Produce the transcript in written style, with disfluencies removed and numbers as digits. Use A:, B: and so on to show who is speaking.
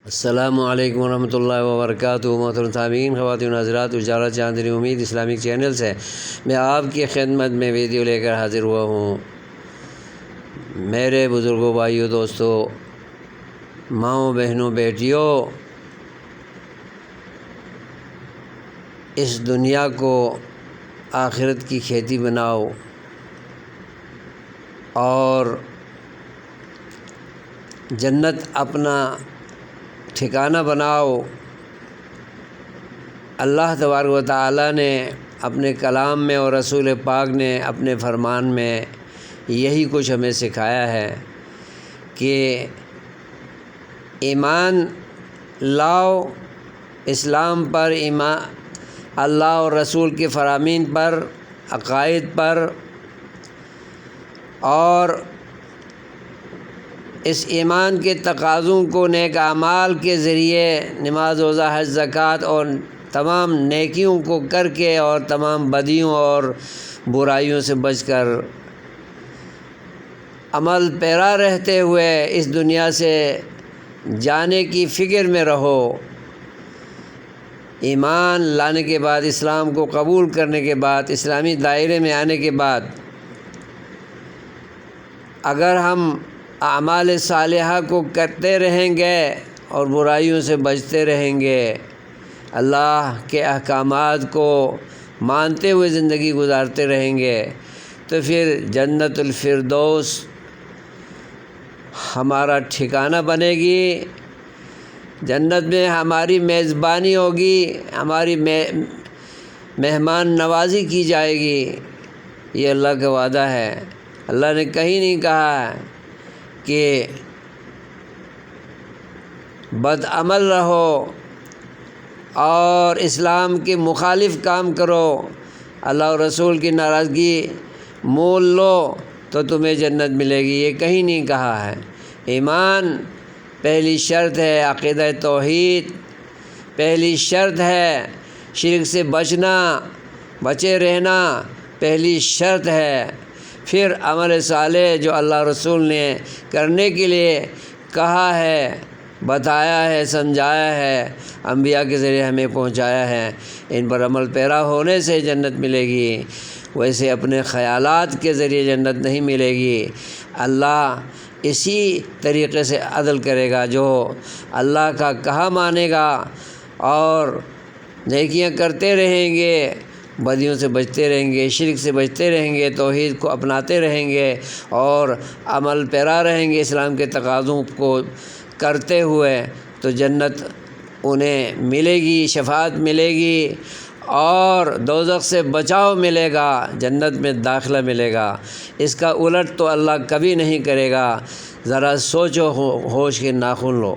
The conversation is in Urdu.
A: السلام علیکم ورحمۃ اللہ وبرکاتہ۔ محترم سامعین، خواتین و حضرات، اجالہ چاندنی امید اسلامک چینل سے میں آپ کی خدمت میں ویڈیو لے کر حاضر ہوا ہوں۔ میرے بزرگوں، بھائیوں، دوستوں، ماؤں، بہنوں، بیٹیوں، اس دنیا کو آخرت کی کھیتی بناؤ اور جنت اپنا ٹھکانہ بناؤ۔ اللہ تبارک و تعالیٰ نے اپنے کلام میں اور رسول پاک نے اپنے فرمان میں یہی کچھ ہمیں سکھایا ہے کہ ایمان لاؤ، اسلام پر، ایمان اللہ اور رسول کے فرامین پر، عقائد پر، اور اس ایمان کے تقاضوں کو نیک اعمال کے ذریعے نماز، روزہ، حج، زکوٰۃ اور تمام نیکیوں کو کر کے اور تمام بدیوں اور برائیوں سے بچ کر عمل پیرا رہتے ہوئے اس دنیا سے جانے کی فکر میں رہو۔ ایمان لانے کے بعد، اسلام کو قبول کرنے کے بعد، اسلامی دائرے میں آنے کے بعد اگر ہم اعمال صالحہ کو کرتے رہیں گے اور برائیوں سے بچتے رہیں گے، اللہ کے احکامات کو مانتے ہوئے زندگی گزارتے رہیں گے، تو پھر جنت الفردوس ہمارا ٹھکانہ بنے گی۔ جنت میں ہماری میزبانی ہوگی، ہماری مہمان نوازی کی جائے گی۔ یہ اللہ کا وعدہ ہے۔ اللہ نے کہیں نہیں کہا کہ بد عمل رہو اور اسلام کے مخالف کام کرو، اللہ اور رسول کی ناراضگی مول لو تو تمہیں جنت ملے گی، یہ کہیں نہیں کہا ہے۔ ایمان پہلی شرط ہے، عقیدہ توحید پہلی شرط ہے، شرک سے بچے رہنا پہلی شرط ہے۔ پھر عمل صالح جو اللہ رسول نے کرنے کے لیے کہا ہے، بتایا ہے، سمجھایا ہے، انبیاء کے ذریعے ہمیں پہنچایا ہے، ان پر عمل پیرا ہونے سے جنت ملے گی۔ ویسے اپنے خیالات کے ذریعے جنت نہیں ملے گی۔ اللہ اسی طریقے سے عدل کرے گا، جو اللہ کا کہا مانے گا اور نیکیاں کرتے رہیں گے، بدیوں سے بچتے رہیں گے، شرک سے بچتے رہیں گے، توحید کو اپناتے رہیں گے اور عمل پیرا رہیں گے اسلام کے تقاضوں کو کرتے ہوئے، تو جنت انہیں ملے گی، شفاعت ملے گی اور دوزخ سے بچاؤ ملے گا، جنت میں داخلہ ملے گا۔ اس کا الٹ تو اللہ کبھی نہیں کرے گا۔ ذرا سوچو، ہوش کے ناخن لو۔